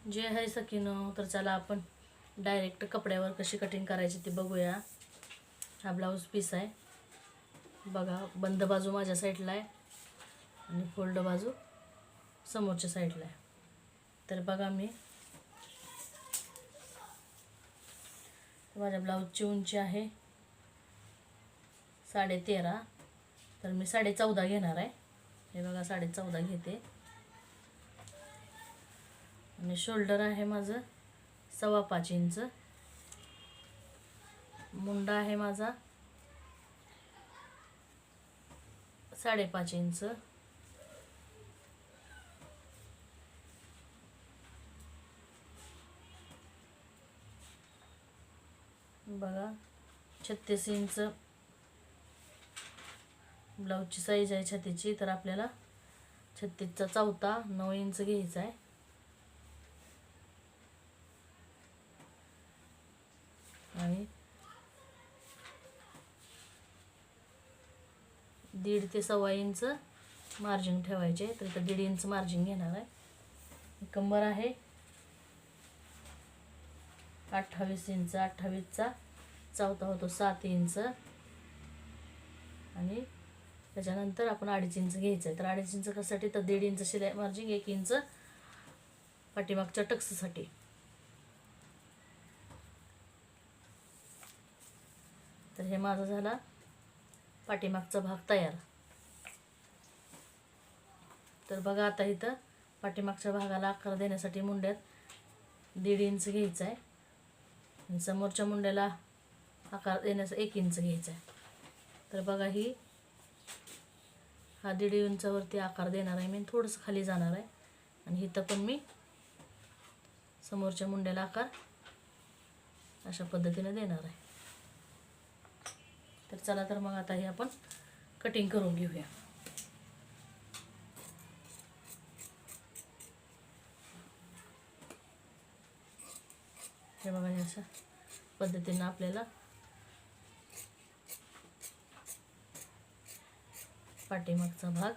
जे आहे सकीनं, तर चला आपण डायरेक्ट कपड्यावर कशी कटिंग करायची ते बघूया. हा ब्लाऊज पीस आहे बघा, बंद बाजू माझ्या साईडला आहे आणि फोल्ड बाजू समोरच्या साईडला आहे. तर बघा, मी माझ्या ब्लाऊजची उंची आहे 13.5, तर मी 14.5 घेणार आहे. हे बघा 14.5 घेते. आणि शोल्डर आहे माझं 5.25 इंच. मुंडा आहे माझा 5.5 इंच. बघा 36 इंच ब्लाऊजची साईज आहे छातीची. तर आपल्याला 36चा चौथा 9 इंच घ्यायचा आहे. आणि 1.5 ते 1.25 इंच मार्जिन ठेवायचे. तर इथं 1.5 इंच मार्जिन घेणार आहे. कंबर आहे 28 इंच. 28चा चौथा होतो 7 इंच. आणि त्याच्यानंतर आपण 2.5 इंच घ्यायचं आहे. तर 2.5 इंच कशासाठी, तर 1.5 इंच शिलाई मार्जिन, 1 इंच पाठीमागच्या टक्ससाठी. तर हे माझा झाला पाठीमागचा भाग तयार. तर बघा, आता इथं पाठीमागच्या भागाला आकार देण्यासाठी मुंड्यात 1.5 इंच घ्यायचा आहे आणि समोरच्या मुंड्याला आकार देण्याचा 1 इंच घ्यायचा आहे. तर बघा, हा 1.5 इंचावरती आकार देणार आहे मी. थोडंसं खाली जाणार आहे आणि इथं पण मी समोरच्या मुंड्याला आकार अशा पद्धतीने देणार आहे. तर चला, तर मग आता हे आपण कटिंग करून घेऊया. हे बघा, अशा पद्धतीने आपल्याला पाठीमागचा भाग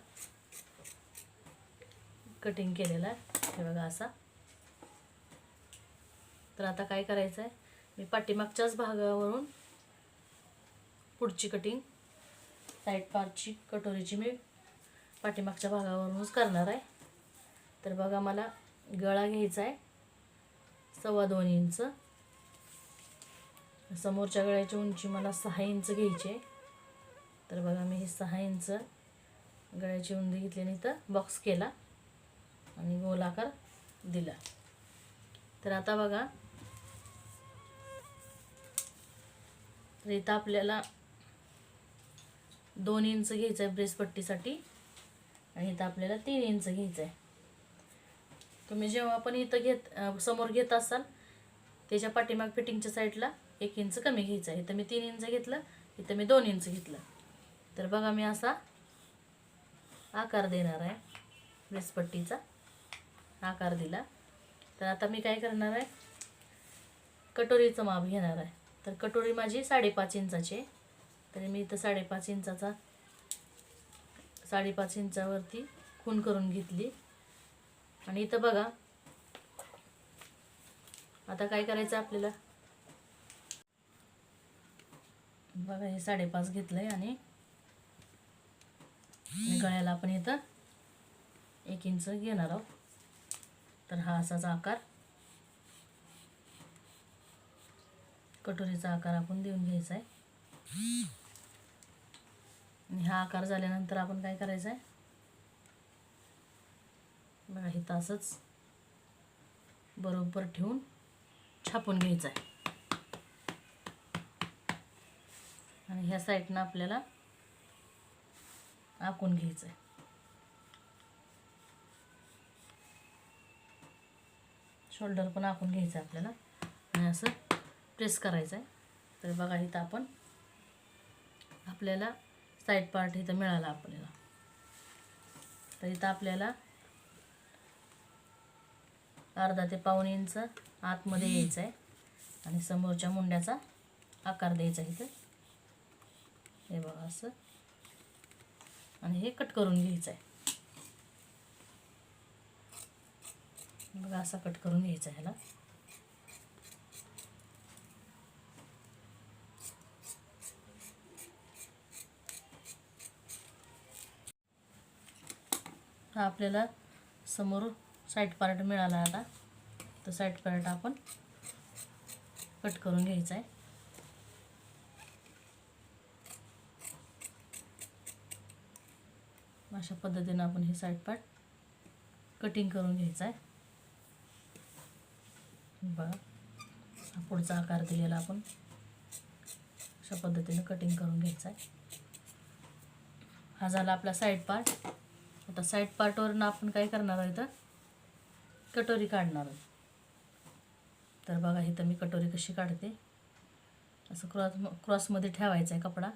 कटिंग केलेला आहे. हे बघा असा. तर आता काय करायचं आहे, मी पाठीमागच्याच भागावरून पुढची कटिंग, साईड पार्टची कटोरीची मी पाठीमागच्या भागावरूनच करणार आहे. तर बघा, मला गळा घ्यायचा आहे 2.25 इंच. समोरच्या गळ्याची उंची मला 6 इंच घ्यायची आहे. तर बघा, मी हे 6 इंच गळ्याची उंची घेतली आणि इथं बॉक्स केला आणि गोल आकार दिला. तर आता बघा, तर इथं आपल्याला 2 इंच घ्यायचं आहे ब्रेसपट्टीसाठी आणि इथं आपल्याला 3 इंच घ्यायचं आहे. तुम्ही जेव्हा पण इथं समोर घेत असाल त्याच्या पाठीमाग फिटिंगच्या साईडला 1 इंच कमी घ्यायचं आहे. इथं मी 3 इंच घेतलं, इथं मी 2 इंच घेतलं. तर बघा, मी असा आकार देणार आहे, ब्रेसपट्टीचा आकार दिला. तर आता मी काय करणार आहे, कटोरीचं माप घेणार आहे. तर कटोरी माझी 5.5 इंचाची आहे. तर मी इथं 5.5 इंचाचा 5.5 इंचावरती खूण करून घेतली. आणि इथं बघा, आता काय करायचं आपल्याला, बघा हे 5.5 घेतलंय आणि गळ्याला आपण इथं 1 इंच घेणार आहोत. तर हा असाच आकार, कटोरीचा आकार आपण देऊन घ्यायचा आहे. आणि हा आकार झाल्यानंतर आपण काय करायचं आहे, बघा इथं असंच बरोबर ठेवून छापून घ्यायचं आहे. आणि ह्या साईडनं आपल्याला आखून घ्यायचं आहे. शोल्डर पण आखून घ्यायचं आहे आपल्याला आणि असं प्रेस करायचं आहे. तर बघा, इथं आपल्याला साईड पार्ट इथं मिळाला आपल्याला. तर इथं आपल्याला अर्धा ते पाऊण इंच आतमध्ये यायचं आहे आणि समोरच्या मुंड्याचा आकार द्यायचा इथं. हे बघा असं. आणि हे कट करून घ्यायचं आहे. बघा असा कट करून घ्यायचा ह्याला. हा आपल्याला समोर साईड पार्ट मिळाला. आता तर साईड पार्ट आपण कट करून घ्यायचा आहे. अशा पद्धतीने आपण हे साईड पार्ट कटिंग करून घ्यायचा आहे. बघा हा पुढचा आकार दिलेला आपण अशा पद्धतीने कटिंग करून घ्यायचा आहे. हा झाला आपला साईड पार्ट. आता साईड पार्टवरून आपण काय करणार आहे तर कटोरी काढणार आहे. तर बघा इथं मी कटोरी कशी काढते. असं क्रॉसमध्ये ठेवायचा आहे कपडा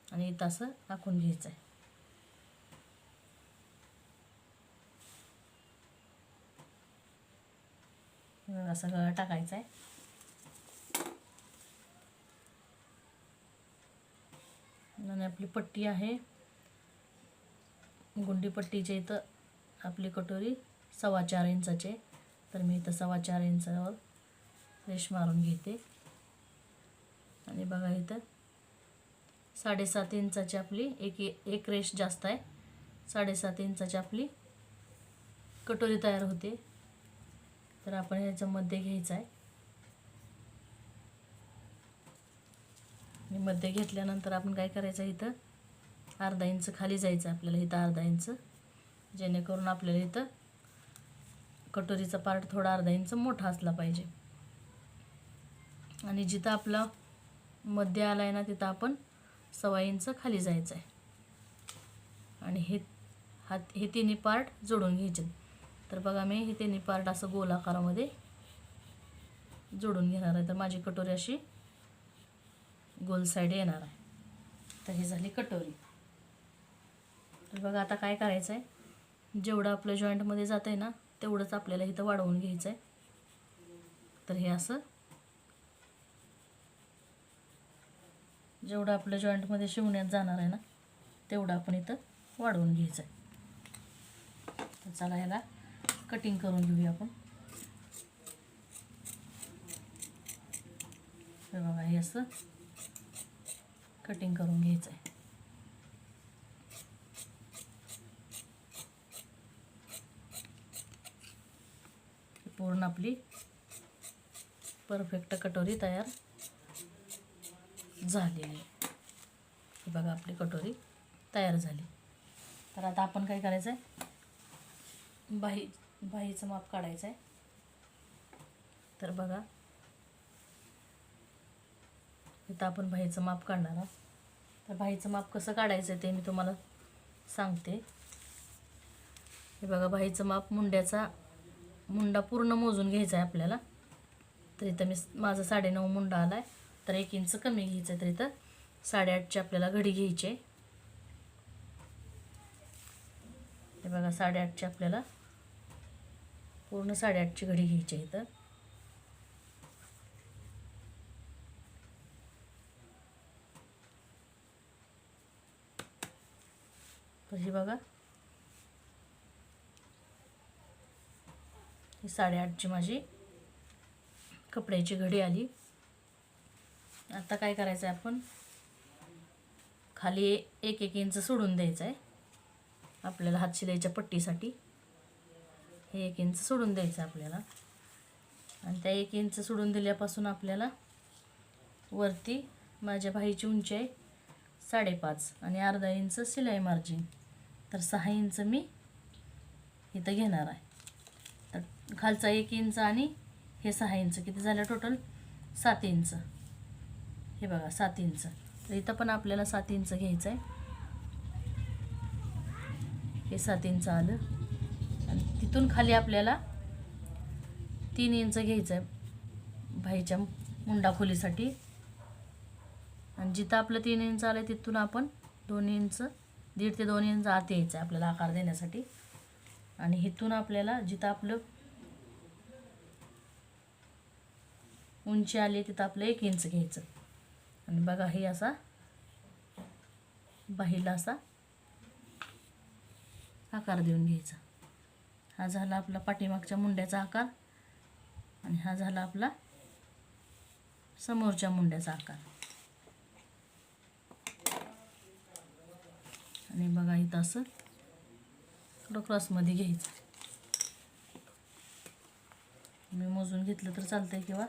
आणि इथं असं आखून घ्यायचं आहे. असा गळा टाकायचा आहे. आणि आपली पट्टी आहे गुंडी पट्टीच्या इथं आपली कटोरी 4.25 इंचाचे. तर मी इथं 4.25 इंचावर रेष मारून घेते. आणि बघा इथं 7.5 इंचाची आपली एक रेष जास्त आहे. 7.5 इंचाची आपली कटोरी तयार होते. तर आपण ह्याच्या मध्ये घ्यायचं आहे. मध्ये घेतल्यानंतर आपण काय करायचं इथं अर्धा इंच खाली जायचं आपल्याला. इथं अर्धा इंच, जेणेकरून आपल्याला इथं कटोरीचा पार्ट थोडा अर्धा इंच मोठा असला पाहिजे. आणि जिथं आपला मध्ये आला आहे ना तिथं आपण 1.25 इंच खाली जायचं आहे. आणि हे तिन्ही पार्ट जोडून घ्यायचे. तर बघा मी हे तिन्ही पार्ट असं गोलाकारामध्ये जोडून घेणार आहे. तर माझी कटोरी अशी गोल साईड येणार आहे. तर ही झाली कटोरी. तर बघा आता काय करायचं आहे, जेवढं आपलं जॉईंटमध्ये जातं आहे ना तेवढंच आपल्याला इथं वाढवून घ्यायचं आहे. तर हे असं जेवढं आपलं जॉईंटमध्ये शिवण्यात जाणार आहे ना तेवढं आपण इथं वाढवून घ्यायचं आहे. तर चला ह्याला कटिंग करून घेऊया आपण. तर बघा हे असं कटिंग करून घ्यायचं आहे. पूर्ण आपली परफेक्ट कटोरी तयार झालेली आहे. हे बघा आपली कटोरी तयार झाली. तर आता आपण काय करायचं आहे, बाहीचं माप काढायचं आहे. तर बघा इथं आपण बाहीचं माप काढणार आहोत. तर बाहीचं माप कसं काढायचं आहे ते मी तुम्हाला सांगते. हे बघा बाहीचं माप मुंडा पूर्ण मोजून घ्यायचा आहे आपल्याला. तर इथं माझा 9.5 मुंडा आला आहे. तर 1 इंच कमी घ्यायचं आहे. तर इथं 8.5ची आपल्याला घडी घ्यायची आहे. हे बघा 8.5ची आपल्याला पूर्ण 8.5ची घडी घ्यायची आहे इथं. तर ही बघा ही 8.5ची माझी कपड्याची घडी आली. आता काय करायचं आहे, आपण खाली 1 इंच सोडून द्यायचं आहे आपल्याला हात शिलाईच्या पट्टीसाठी. हे 1 इंच सोडून द्यायचं आहे आपल्याला. आणि त्या 1 इंच सोडून दिल्यापासून आपल्याला वरती माझ्या बाहीची उंची आहे 5.5 आणि अर्धा इंच शिलाई मार्जिन. तर 6 इंच मी इथं घेणार आहे. तर खालचा 1 इंच आणि हे 6 इंच किती झालं टोटल 7 इंच. हे बघा 7 इंच. तर इथं पण आपल्याला 7 इंच घ्यायचं आहे. हे 7 इंच आलं. आणि तिथून खाली आपल्याला 3 इंच घ्यायचं आहे बाहीच्या मुंडा खोलीसाठी. आणि जिथं आपलं 3 इंच आलं आहे तिथून आपण 2 इंच 1.5 ते 2 इंच आत यायचं आहे आपल्याला आकार देण्यासाठी. आणि इथून आपल्याला जिथं आपलं उंची आली तिथं आपलं 1 इंच घ्यायचं. आणि बघा हे असा बाहीला असा आकार देऊन घ्यायचा. हा झाला आपला पाठीमागच्या मुंड्याचा आकार आणि हा झाला आपला समोरच्या मुंड्याचा आकार. आणि बघा इथं असं थोडं क्रॉसमध्ये घ्यायचं. मी मोजून घेतलं तर चालतंय किंवा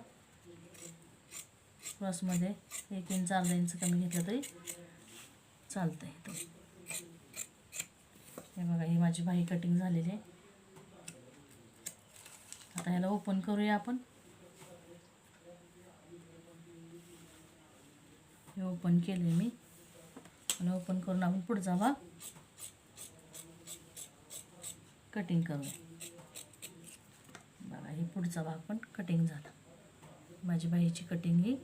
क्रॉसमध्ये 1 इंच अर्धा इंच कमी घेतलं तरी चालतंय. हे बघा ही माझी बाही कटिंग झालेली आहे. आता ह्याला ओपन करूया आपण. हे ओपन केले मी आणि ओपन करून आपण पुढचा भाग कटिंग करूया. बघा ही पुढचा भाग पण कटिंग झाला. माझी बाहीची कटिंग ही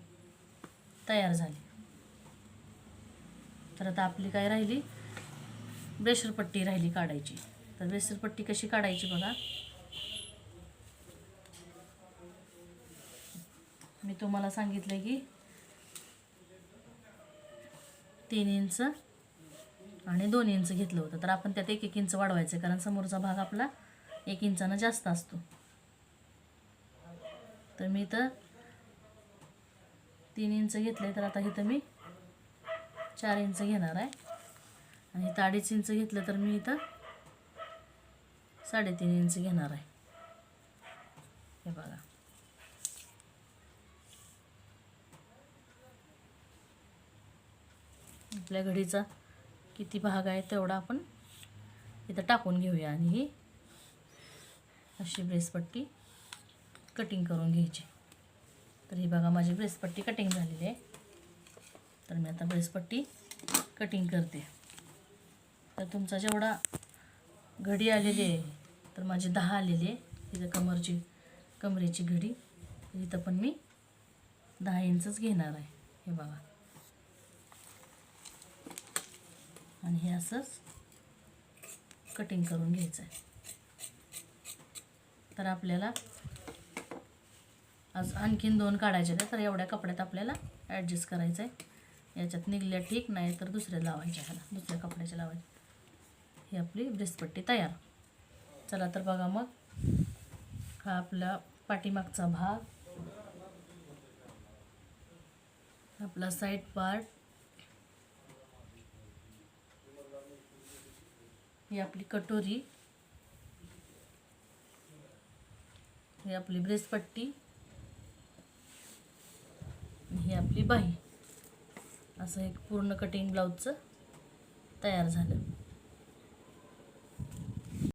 तयार झाली. तर आता आपली काय राहिली, ब्रेशर पट्टी राहिली काढायची. तर ब्रेशर पट्टी कशी काढायची बघा. मी तुम्हाला सांगितलं की 3 इंच आणि 2 इंच घेतलं होतं. तर आपण त्यात 1-1 इंच वाढवायचं कारण समोरचा भाग आपला 1 इंचानं जास्त असतो. तर मी इथं 3 इंच घेतले, तर आता इथं मी 4 इंच घेणार आहे. आणि इथं 2.5 इंच घेतलं तर मी इथं 3.5 इंच घेणार आहे. हे बघा आपल्या घडीचा किती भाग आहे तेवढा आपण इथं टाकून घेऊया आणि ही अशी ब्रेसपट्टी कटिंग करून घ्यायची. तर ही बघा माझी ब्रेसपट्टी कटिंग झालेली आहे. तर मी आता ब्रेसपट्टी कटिंग करते. तर तुमचा जेवढा घडी आलेली आहे तर माझी 10 आलेली आहे. इथं कमरेची घडी इथं पण मी 10 इंचच घेणार आहे. हे बघा आणि हे असंच कटिंग करून घ्यायचं आहे. तर आपल्याला आज आणखीन 2 काढायचे आहेत. तर एवढ्या कपड्यात आपल्याला ॲडजस्ट करायचं आहे. याच्यात निघल्या ठीक, नाही तर दुसऱ्या लावायच्या, ह्याला दुसऱ्या कपड्याच्या लावायच्या. ही आपली ब्रेसपट्टी तयार. चला तर बघा मग हा आपला पाठीमागचा भाग, आपला साईड पार्ट, ही आपली कटोरी, ही आपली ब्रेसपट्टी, ही आपली बाही. असं एक पूर्ण कटिंग ब्लाऊजचं तयार झालं.